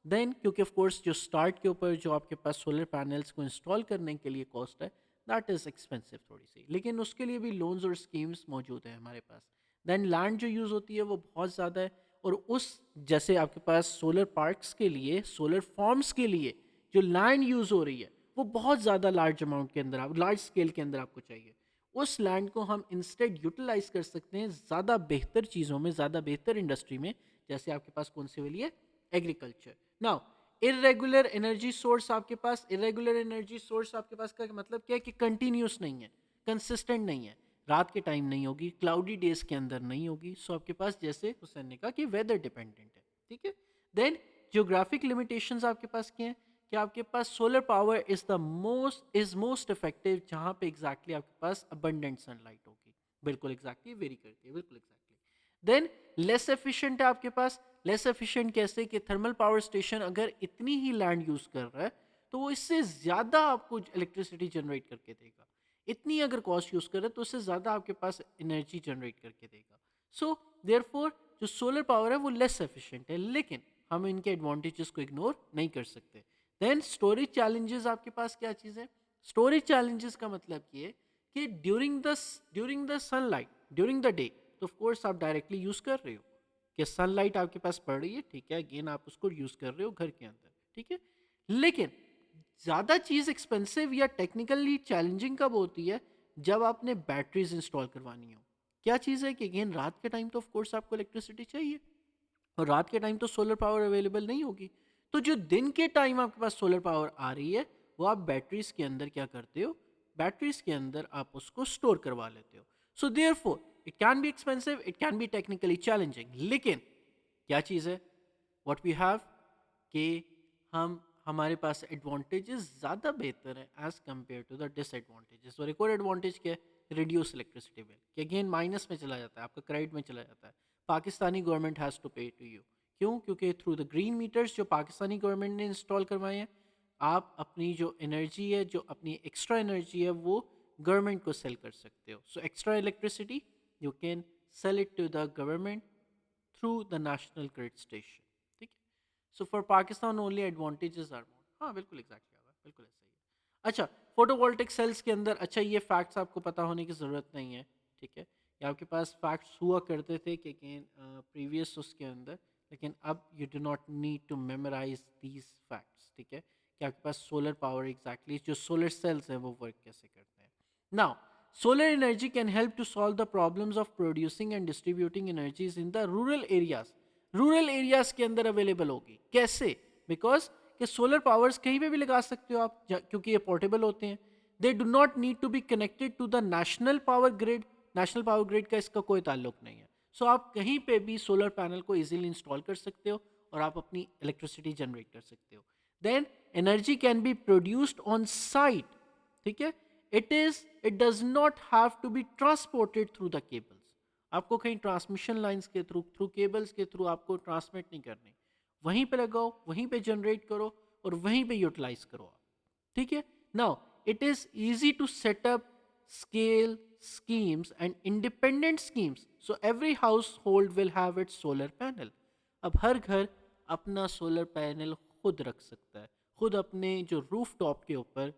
देन क्योंकि ऑफ कोर्स जो स्टार्ट के ऊपर जो आपके पास सोलर पैनल्स को इंस्टॉल करने के लिए कॉस्ट है दैट इज़ एक्सपेंसिव थोड़ी सी, लेकिन उसके लिए भी लोन्स और स्कीम्स मौजूद हैं हमारे पास। देन लैंड जो यूज़ होती है वो बहुत ज़्यादा है, और उस जैसे आपके पास सोलर पार्क्स के लिए, सोलर फार्म्स के लिए जो लैंड यूज़ हो रही है वो बहुत ज़्यादा लार्ज अमाउंट के अंदर, आप लार्ज स्केल के अंदर आपको चाहिए। उस लैंड को हम इंस्टेड यूटिलाइज कर सकते हैं ज़्यादा बेहतर चीज़ों में, ज़्यादा बेहतर इंडस्ट्री में, जैसे आपके पास कौन सी वाली है, agriculture. Now irregular energy source, आपके पास इरेगुलर एनर्जी सोर्स आपके पास का मतलब क्या है कि कंटिन्यूस नहीं है, कंसिस्टेंट नहीं है, रात के टाइम नहीं होगी, क्लाउडी डेज के अंदर नहीं होगी, सो आपके पास जैसे हुसैन ने कहा कि वेदर डिपेंडेंट है, ठीक है। देन जियोग्राफिक लिमिटेशंस आपके पास क्या है कि आपके पास solar power is most effective जहां पे एग्जैक्टली आपके पास अबंडेंट सनलाइट होगी, बिल्कुल एग्जैक्टली वेरी करती है, बिल्कुल एग्जैक्टली। देन लेस एफिशिएंट है आपके पास, लेस एफिशिएंट कैसे कि थर्मल पावर स्टेशन अगर इतनी ही लैंड यूज कर रहा है तो वो इससे ज्यादा आपको इलेक्ट्रिसिटी जनरेट करके देगा, इतनी अगर कॉस्ट यूज कर रहे हैं तो उससे ज्यादा आपके पास एनर्जी जनरेट करके देगा। सो देयरफॉर जो सोलर पावर है वो लेस एफिशिएंट है, लेकिन हम इनके एडवांटेजेस को इग्नोर नहीं कर सकते। देन स्टोरेज चैलेंजेस आपके पास क्या चीज है, स्टोरेज चैलेंजेस का मतलब ये है कि during the sunlight during the day तो ऑफ कोर्स आप डायरेक्टली यूज कर रहे हो कि सनलाइट आपके पास पड़ रही है, ठीक है, अगेन आप उसको यूज कर रहे हो घर के अंदर, ठीक है। लेकिन ज्यादा चीज एक्सपेंसिव या टेक्निकली चैलेंजिंग कब होती है, जब आपने बैटरीज इंस्टॉल करवानी हो। क्या चीज है कि अगेन रात के टाइम तो ऑफ कोर्स आपको इलेक्ट्रिसिटी चाहिए, और रात के टाइम तो सोलर पावर अवेलेबल नहीं होगी, तो जो दिन के टाइम आपके पास सोलर पावर आ रही है वो आप बैटरीज के अंदर क्या करते हो, बैटरीज के अंदर आप उसको स्टोर करवा लेते हो। So therefore it can be expensive, it can be technically challenging, लेकिन क्या चीज़ है, व्हाट वी हैव कि हम हमारे पास एडवांटेजेस ज़्यादा बेहतर है as compare to the disadvantages. और एक और एडवांटेज क्या है, रिड्यूस इलेक्ट्रिसिटी बिल, कि अगेन माइनस में चला जाता है, आपका क्रेडिट में चला जाता है, पाकिस्तानी गवर्नमेंट हैज़ टू पे टू यू। क्यों, क्योंकि थ्रू द ग्रीन मीटर्स जो पाकिस्तानी गवर्नमेंट ने इंस्टॉल करवाए हैं, आप अपनी जो एनर्जी है, जो अपनी एक्स्ट्रा एनर्जी है वो गवर्नमेंट को सेल कर सकते हो। So extra electricity you can sell it to the government through the national grid station, ठीक है। So for Pakistan only advantages are more, हाँ बिल्कुल एग्जैक्टली होगा, बिल्कुल ऐसा ही है। अच्छा, फोटोवोल्टिक सेल्स के अंदर, अच्छा ये फैक्ट्स आपको पता होने की ज़रूरत नहीं है, ठीक है, ये आपके पास फैक्ट्स हुआ करते थे कि अगेन प्रीवियस उसके अंदर, लेकिन अब you do not need to memorize these facts, ठीक है, कि आपके पास सोलर पावर एग्जैक्टली जो सोलर सेल्स हैं वो वर्क कैसे करते हैं। Now solar energy can help to solve the problems of producing and distributing energies in the rural areas, rural areas के अंदर अवेलेबल होगी, कैसे, बिकॉज कि सोलर पावर्स कहीं पे भी लगा सकते हो आप, क्योंकि ये पोर्टेबल होते हैं, they do not need to be connected to the national power grid, national power grid का इसका कोई ताल्लुक नहीं है। सो आप कहीं पे भी सोलर पैनल को इजीली इंस्टॉल कर सकते हो और आप अपनी इलेक्ट्रिसिटी जनरेट कर सकते हो। Then energy can be produced on site, ठीक है, it does not have to be transported through the cables, आपको कहीं ट्रांसमिशन लाइंस के थ्रू थ्रू केबल्स के थ्रू आपको ट्रांसमिट नहीं करनी, वहीं पे लगाओ, वहीं पे जनरेट करो और वहीं पे यूटिलाइज करो आप, ठीक है। Now it is easy to set up scale schemes and independent schemes, so every household will have its solar panel, अब हर घर अपना सोलर पैनल खुद रख सकता है, खुद अपने जो रूफ टॉप के ऊपर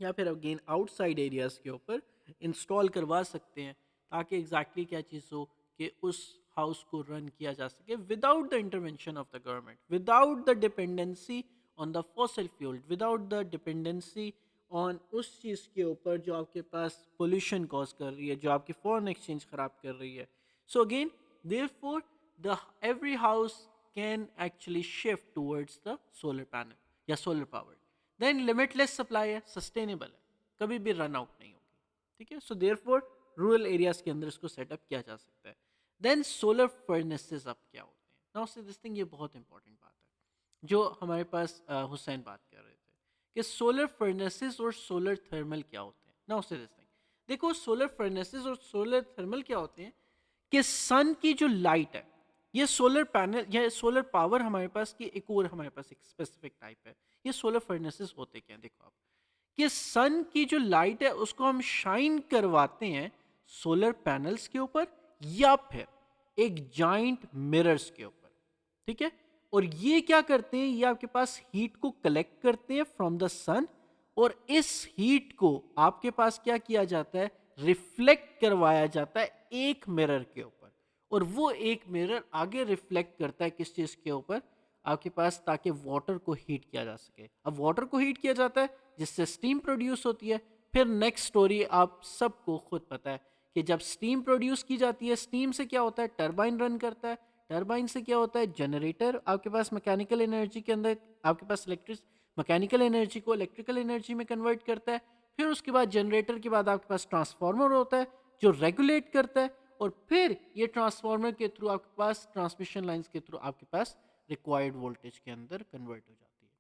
या फिर अगेन आउटसाइड एरियाज के ऊपर इंस्टॉल करवा सकते हैं, ताकि एग्जैक्टली क्या चीज़ हो कि उस हाउस को रन किया जा सके without the intervention of the government, without the dependency on the fossil fuel, without the dependency on उस चीज़ के ऊपर जो आपके पास पोल्यूशन कॉज कर रही है, जो आपकी फॉरेन एक्सचेंज ख़राब कर रही है. So again therefore the every house can actually shift towards the solar panel या solar power. Then limitless supply है, सस्टेनेबल है, कभी भी रन आउट नहीं होगी. ठीक है. सो देयरफॉर रूरल एरियाज के अंदर इसको सेटअप किया जा सकता है. देन सोलर फर्नेसेस अब क्या होते हैं? नाउ से दिस थिंग, ये बहुत इंपॉर्टेंट बात है जो हमारे पास हुसैन बात कर रहे थे कि सोलर फर्नेसेस और सोलर थर्मल क्या होते हैं. नाउ से दिस थिंग, देखो सोलर फर्नेसेस और सोलर थर्मल क्या होते हैं कि सन की जो लाइट है, ये सोलर पैनल या सोलर पावर हमारे पास की एक और हमारे पास एक स्पेसिफिक टाइप है. ये सोलर फर्नेसेस होते क्या हैं? देखो आप, कि सन की जो लाइट है उसको हम शाइन करवाते हैं सोलर पैनल्स के ऊपर या फिर एक जाइंट मिरर्स के ऊपर. ठीक है. और ये क्या करते हैं, ये आपके पास हीट को कलेक्ट करते हैं फ्रॉम द सन, और इस हीट को आपके पास क्या किया जाता है, रिफ्लेक्ट करवाया जाता है एक मिरर के ऊपर. और वो एक मिरर आगे रिफ्लेक्ट करता है किस चीज के ऊपर, आपके पास, ताकि वाटर को हीट किया जा सके. अब वाटर को हीट किया जाता है जिससे स्टीम प्रोड्यूस होती है. फिर नेक्स्ट स्टोरी आप सबको खुद पता है कि जब स्टीम प्रोड्यूस की जाती है, स्टीम से क्या होता है, टरबाइन रन करता है. टरबाइन से क्या होता है, जनरेटर आपके पास मैकेनिकल एनर्जी के अंदर आपके पास इलेक्ट्रिक मैकेनिकल एनर्जी को इलेक्ट्रिकल एनर्जी में कन्वर्ट करता है. फिर उसके बाद जनरेटर के बाद आपके पास ट्रांसफार्मर होता है जो रेगुलेट करता है, और फिर ये ट्रांसफार्मर के थ्रू आपके पास ट्रांसमिशन लाइंस के थ्रू आपके पास रिक्वायर्ड वोल्टेज के अंदर कन्वर्ट हो जाती है.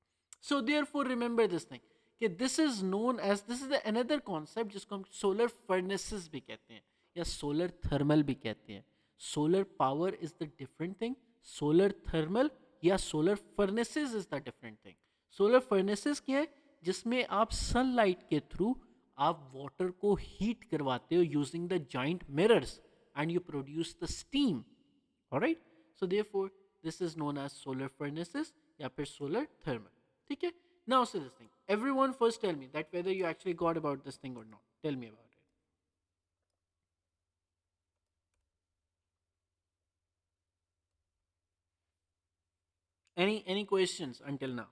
So therefore remember this thing कि this is known as, this is another concept जिसको हम सोलर फर्नेसेस भी कहते हैं या सोलर थर्मल भी कहते हैं. Solar power is the different thing, solar thermal या solar furnaces is the different thing. Solar furnaces क्या है, जिसमें आप सनलाइट के थ्रू आप वाटर को हीट करवाते हो using the giant mirrors and you produce the steam. Alright. So therefore this is known as solar furnaces या फिर सोलर थर्मल. ठीक है. नाउ से this thing, everyone first tell me that whether you actually got about this thing or not. Tell me about it. Any questions until now?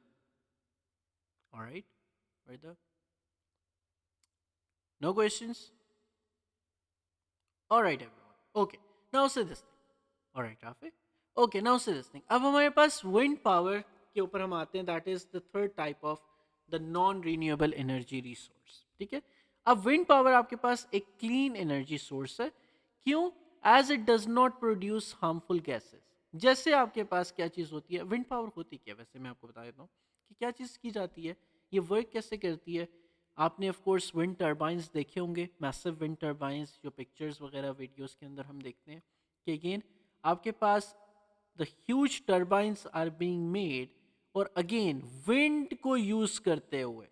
All right. Right there. No questions? All right, everyone. Okay. Now say this thing. All right, Rafi. Okay. Now say this thing. अब हमारे पास wind power के ऊपर हम आते हैं. That is the third type of the non-renewable energy resource. ठीक है. अब wind power आपके पास एक clean energy source है. क्यों? As it does not produce harmful gases. जैसे आपके पास क्या चीज़ होती है, विंड पावर होती क्या, वैसे मैं आपको बता देता हूँ कि क्या चीज़ की जाती है, ये वर्क कैसे करती है. आपने ऑफ कोर्स विंड टर्बाइंस देखे होंगे, मैसिव विंड टर्बाइंस, जो पिक्चर्स वगैरह वीडियोस के अंदर हम देखते हैं कि अगेन आपके पास the huge turbines are being made, और अगेन विंड को यूज़ करते हुए,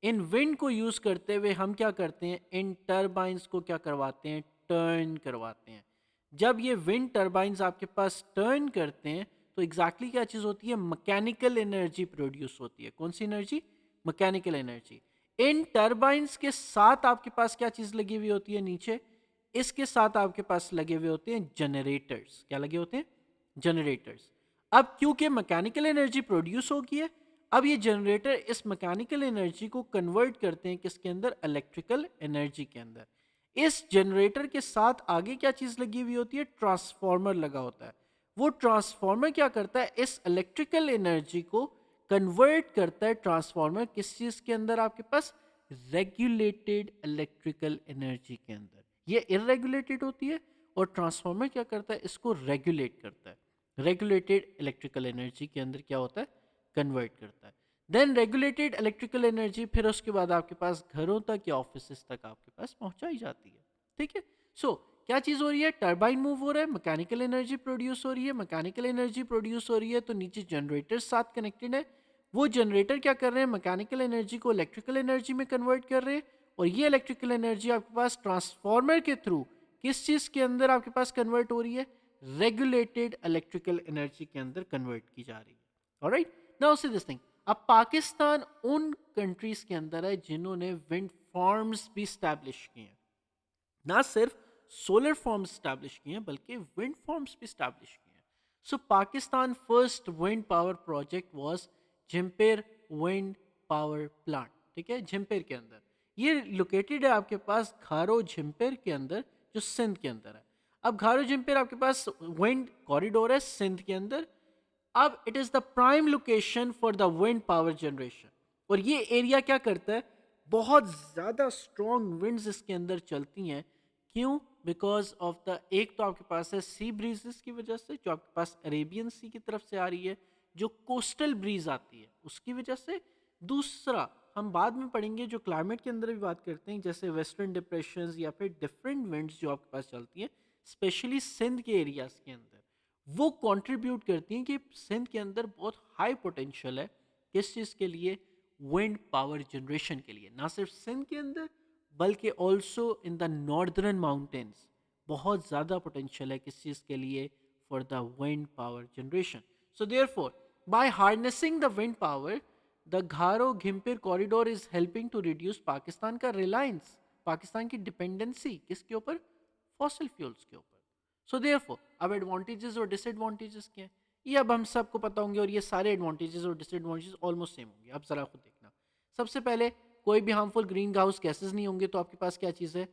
इन विंड को यूज़ करते हुए हम क्या करते हैं, इन टर्बाइंस को क्या करवाते हैं, टर्न करवाते हैं. जब ये विंड टर्बाइंस आपके पास टर्न करते हैं तो एग्जैक्टली क्या चीज़ होती है, मैकेनिकल एनर्जी प्रोड्यूस होती है. कौन सी एनर्जी, मैकेनिकल एनर्जी. इन टर्बाइंस के साथ आपके पास क्या चीज़ लगी हुई होती है नीचे, इसके साथ आपके पास लगे हुए होते हैं जनरेटर्स. क्या लगे होते हैं, जनरेटर्स. अब क्योंकि मैकेनिकल एनर्जी प्रोड्यूस होगी है, अब ये जनरेटर इस मैकेनिकल एनर्जी को कन्वर्ट करते हैं किसके अंदर, इलेक्ट्रिकल एनर्जी के अंदर. इस जनरेटर के साथ आगे क्या चीज लगी हुई होती है, ट्रांसफार्मर लगा होता है. वो ट्रांसफार्मर क्या करता है, इस इलेक्ट्रिकल एनर्जी को कन्वर्ट करता है. ट्रांसफार्मर किस चीज के अंदर, आपके पास रेगुलेटेड इलेक्ट्रिकल एनर्जी के अंदर. ये इरेगुलेटेड होती है और ट्रांसफार्मर क्या करता है, इसको रेगुलेट करता है. रेगुलेटेड इलेक्ट्रिकल एनर्जी के अंदर क्या होता है, कन्वर्ट करता है. देन रेगुलेटेड इलेक्ट्रिकल एनर्जी फिर उसके बाद आपके पास घरों तक या ऑफिस तक आपके पास पहुंचाई जाती है. ठीक है. सो क्या चीज हो रही है, टरबाइन मूव हो रहा है, मैकेनिकल एनर्जी प्रोड्यूस हो रही है. मैकेनिकल एनर्जी प्रोड्यूस हो रही है तो नीचे जनरेटर साथ कनेक्टेड है. वो जनरेटर क्या कर रहे हैं, मैकेनिकल एनर्जी को इलेक्ट्रिकल एनर्जी में कन्वर्ट कर रहे हैं. और ये इलेक्ट्रिकल एनर्जी आपके पास ट्रांसफार्मर के थ्रू किस चीज के अंदर आपके पास कन्वर्ट हो रही है, रेगुलेटेड इलेक्ट्रिकल एनर्जी के अंदर कन्वर्ट की जा रही है। Alright, now see this thing. अब पाकिस्तान उन कंट्रीज के अंदर है जिन्होंने विंड फार्म्स भी स्टैब्लिश किए हैं, ना सिर्फ सोलर फॉर्म्स स्टैब्लिश किए हैं बल्कि विंड फॉर्म्स भी स्टैब्लिश किए हैं। So Pakistan first wind power project was Jhimpir wind power plant. ठीक है, झिम्पेर के अंदर ये लोकेटेड है आपके पास घारो झिम्पेर के अंदर, जो सिंध के अंदर है। अब घारो झिम्पेर आपके पास विंड कॉरिडोर है सिंध के अंदर। अब it is the prime location for the wind power generation. और ये एरिया क्या करता है, बहुत ज्यादा स्ट्रॉन्ग विंड्स इसके अंदर चलती हैं। क्यों? बिकॉज ऑफ द, एक तो आपके पास है सी ब्रीजेस की वजह से, जो आपके पास अरेबियन सी की तरफ से आ रही है, जो कोस्टल ब्रीज आती है उसकी वजह से। दूसरा, हम बाद में पढ़ेंगे जो क्लाइमेट के अंदर भी बात करते हैं, जैसे वेस्टर्न डिप्रेशंस या फिर डिफरेंट विंड्स जो आपके पास चलती हैं, स्पेशली सिंध के एरियाज के अंदर, वो कंट्रीब्यूट करती हैं कि सिंध के अंदर बहुत हाई पोटेंशियल है किस चीज़ के लिए, विंड पावर जनरेशन के लिए। ना सिर्फ सिंध के अंदर बल्कि also in the northern mountains बहुत ज़्यादा पोटेंशियल है किस चीज़ के लिए, for the wind power generation. So therefore by harnessing the wind power, the Gharo Jhimpir corridor is helping to reduce Pakistan का रिलायंस, पाकिस्तान की डिपेंडेंसी किसके ऊपर, फॉसिल फ्यूल्स के ऊपर। सो देयरफॉर अब एडवांटेजेस और डिसएडवांटेजेस क्या हैं, ये अब हम सबको पता होंगे, और ये सारे एडवांटेजेस और डिसएडवांटेजेस ऑलमोस्ट सेम होंगे। अब जरा खुद देखना। सबसे पहले, कोई भी हार्मफुल ग्रीन हाउस गैसेस नहीं होंगे, तो आपके पास क्या चीज़ है,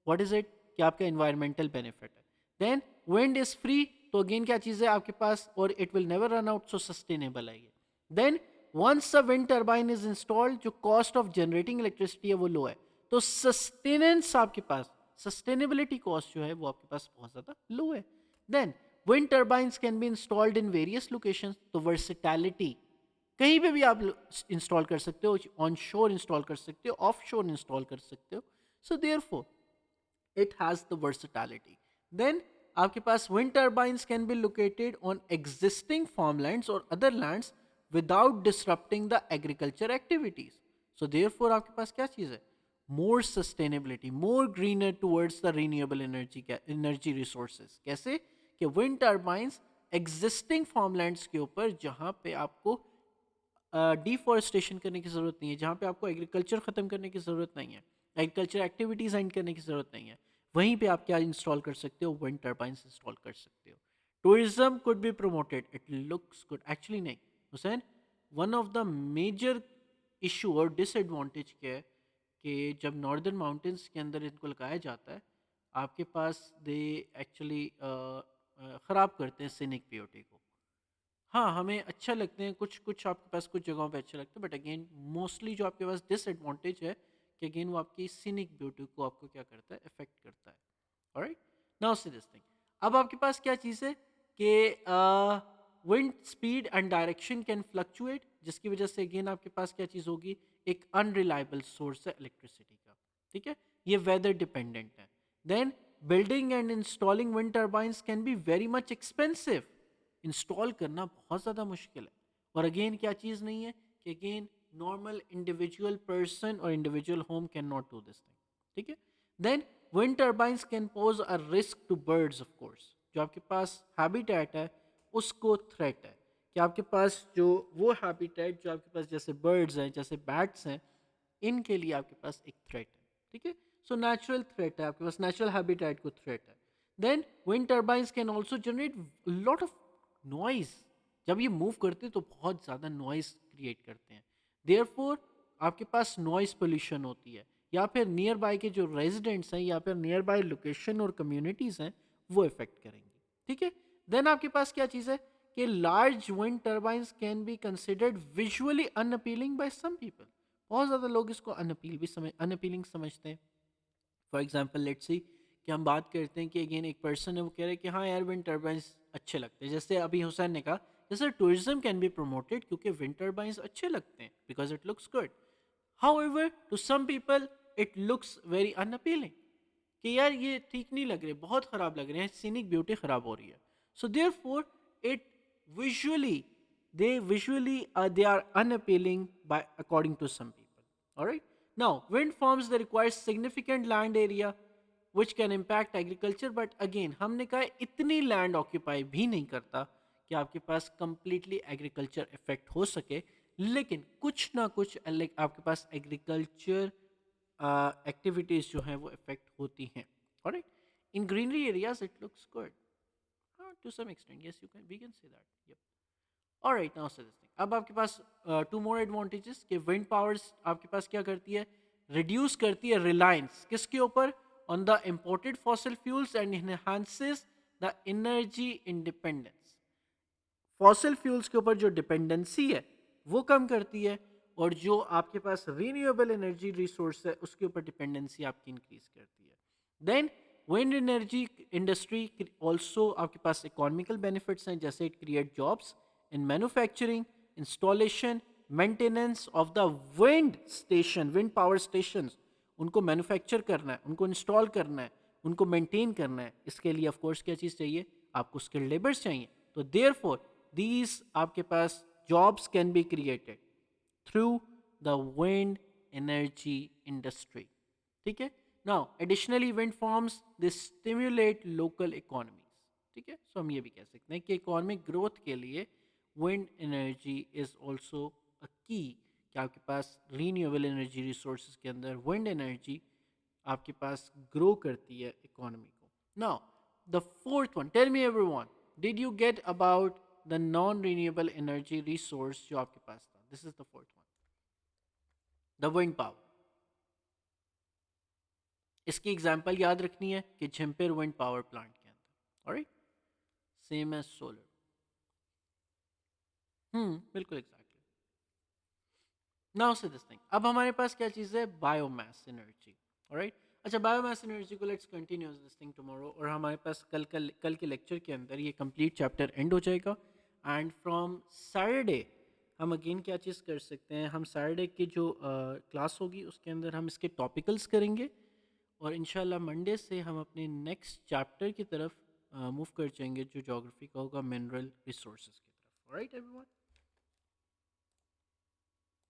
व्हाट इज इट, कि आपका एनवायरमेंटल बेनिफिट है। देन विंड इज फ्री, तो अगेन क्या चीज़ है आपके पास, और it will never run out, so sustainable है ये। Then once a wind turbine is installed, जो कॉस्ट ऑफ जनरेटिंग इलेक्ट्रिसिटी है वो लो है, तो सस्टेनेंस आपके पास, सस्टेनेबिलिटी कॉस्ट जो है वो आपके पास बहुत ज़्यादा लो है। Then wind turbines can be installed in various locations, तो वर्सिटैलिटी, कहीं पे भी आप इंस्टॉल कर सकते हो, ऑन शोर इंस्टॉल कर सकते हो, ऑफ शोर इंस्टॉल कर सकते हो। So therefore it has the versatility. Then आपके पास wind turbines can be located on existing farmlands और other lands without disrupting the agriculture activities. So therefore आपके पास क्या चीज़ है, more sustainability, more greener towards the renewable energy resources. कैसे? कि विंड टर्बाइंस एग्जिस्टिंग फार्मलैंड्स के ऊपर, जहाँ पे आपको डिफॉरेस्टेशन करने की ज़रूरत नहीं है, जहाँ पे आपको एग्रीकल्चर ख़त्म करने की ज़रूरत नहीं है, एग्रीकल्चर एक्टिविटीज़ एंड करने की ज़रूरत नहीं है, वहीं पे आप क्या इंस्टॉल कर सकते हो, विंड टर्बाइंस इंस्टॉल कर सकते हो। Tourism could be promoted, it looks good, actually नहीं Hussain, one of the major issue और डिसएडवांटेज क्या है कि जब नॉर्दर्न माउंटेन्स के अंदर इनको लगाया जाता है, आपके पास दे एक्चुअली ख़राब करते हैं सीनिक ब्यूटी को। हाँ, हमें अच्छा लगते हैं, कुछ कुछ आपके पास कुछ जगहों पे अच्छे लगते हैं, बट अगेन मोस्टली जो आपके पास डिसएडवांटेज है कि अगेन वो आपकी सीनिक ब्यूटी को आपको क्या करता है, इफेक्ट करता है। Alright, now see this thing. अब आपके पास क्या चीज़ है कि wind speed and direction can fluctuate, जिसकी वजह से अगेन आपके पास क्या चीज़ होगी, एक अनरिलायबल सोर्स है इलेक्ट्रिसिटी का। ठीक है, ये वेदर डिपेंडेंट है। Then building and installing wind turbines can be very much expensive, install करना बहुत ज़्यादा मुश्किल है। और अगेन क्या चीज़ नहीं है कि अगेन नॉर्मल इंडिविजुअल पर्सन और individual home can not do this thing. ठीक है, then wind turbines can pose a risk to birds, of course, जो आपके पास हैबिटेट है उसको थ्रेट है, कि आपके पास जो वो हैबिटेट जो आपके पास जैसे बर्ड्स हैं, जैसे बैट्स हैं, इनके लिए आपके पास एक थ्रेट है। ठीक है, सो नेचुरल थ्रेट है, आपके पास नेचुरल हैबिटेट को थ्रेट है। Then wind turbines can also generate lot of noise, जब ये मूव करते हैं तो बहुत ज़्यादा नॉइज क्रिएट करते हैं। देयरफॉर आपके पास नॉइज पोल्यूशन होती है, या फिर नियर बाय के जो रेजिडेंट्स हैं या फिर नियर बाय लोकेशन और कम्युनिटीज़ हैं वो इफेक्ट करेंगी। ठीक है, देन आपके पास क्या चीज़ है कि large wind turbines can be considered visually unappealing by some people, बहुत ज़्यादा लोग इसको अनअपीलिंग समझते हैं। फॉर एग्जाम्पल लेट्स सी कि हम बात करते हैं कि अगेन एक पर्सन है, वो कह रहे हैं कि हाँ यार विंड टर्बाइंस अच्छे लगते हैं, जैसे अभी हुसैन ने कहा, जैसे टूरिज्म कैन बी प्रमोटेड क्योंकि विंड टर्बाइंस अच्छे लगते हैं because it looks good. However to some people it looks very unappealing, कि यार ये ठीक नहीं लग रहे, बहुत ख़राब लग रहे हैं, सीनिक ब्यूटी ख़राब हो रही है। So therefore it visually, they are unappealing by according to some people. All right, now wind farms, they require significant land area, which can impact agriculture, but again हमने कहा इतनी लैंड ऑक्यूपाई भी नहीं करता कि आपके पास कंप्लीटली एग्रीकल्चर इफेक्ट हो सके, लेकिन कुछ ना कुछ लाइक आपके पास एग्रीकल्चर एक्टिविटीज जो हैं वो इफेक्ट होती हैं. Alright, in greenery areas it looks good to some extent, yes you can we can say that. Yup. Alright, now से दिस थिंग. अब आपके पास टू मोर एडवांटेजेस कि विंड पावर्स आपके पास क्या करती है, रिड्यूस करती है रिलायंस किसके ऊपर, on the imported fossil fuels and enhances the energy independence. Fossil fuels के ऊपर जो डिपेंडेंसी है वो कम करती है, और जो आपके पास रीन्यूएबल एनर्जी रिसोर्स है उसके ऊपर डिपेंडेंसी आपकी इंक्रीज करती है. Then wind energy industry also आपके पास इकोनॉमिकल बेनिफिट्स हैं, जैसे it create jobs in manufacturing, installation, maintenance of the wind station, wind power station. उनको मैन्युफैक्चर करना है, उनको इंस्टॉल करना है, उनको मेंटेन करना है. इसके लिए ऑफ कोर्स क्या चीज़ चाहिए, आपको स्किल्ड लेबर्स चाहिए. तो देयरफॉर these आपके पास jobs can be created through the wind energy industry. ठीक है. Now additionally wind farms they stimulate local economies. ठीक है, सो हम ये भी कह सकते हैं कि इकोनॉमिक ग्रोथ के लिए wind energy is also a की, कि आपके पास रीन्यूएबल एनर्जी रिसोर्सेज के अंदर विंड एनर्जी आपके पास ग्रो करती है इकोनॉमी को. Now the fourth one, tell me everyone, did you get about the non renewable energy resource जो आपके पास था. This is the fourth one, the wind power. इसकी एग्जांपल याद रखनी है कि झिंपिर विंड पावर प्लांट के अंदर. Alright, same as solar. बिल्कुल एग्जैक्टली. नाउ से दिस थिंग, अब हमारे पास क्या चीज़ है, बायोमास एनर्जी. ऑलराइट, अच्छा बायोमास एनर्जी को let's continue this thing tomorrow, और हमारे पास कल के लेक्चर के अंदर ये कंप्लीट चैप्टर एंड हो जाएगा. एंड फ्रॉम सैटरडे हम अगेन क्या चीज़ कर सकते हैं, हम सैटरडे की जो क्लास होगी उसके अंदर हम इसके टॉपिकल्स करेंगे, और इंशाल्लाह मंडे से हम अपने नेक्स्ट चैप्टर की तरफ मूव कर जाएंगे जो जोग्राफी का होगा, मिनरल रिसोर्सेज की तरफ. Alright everyone.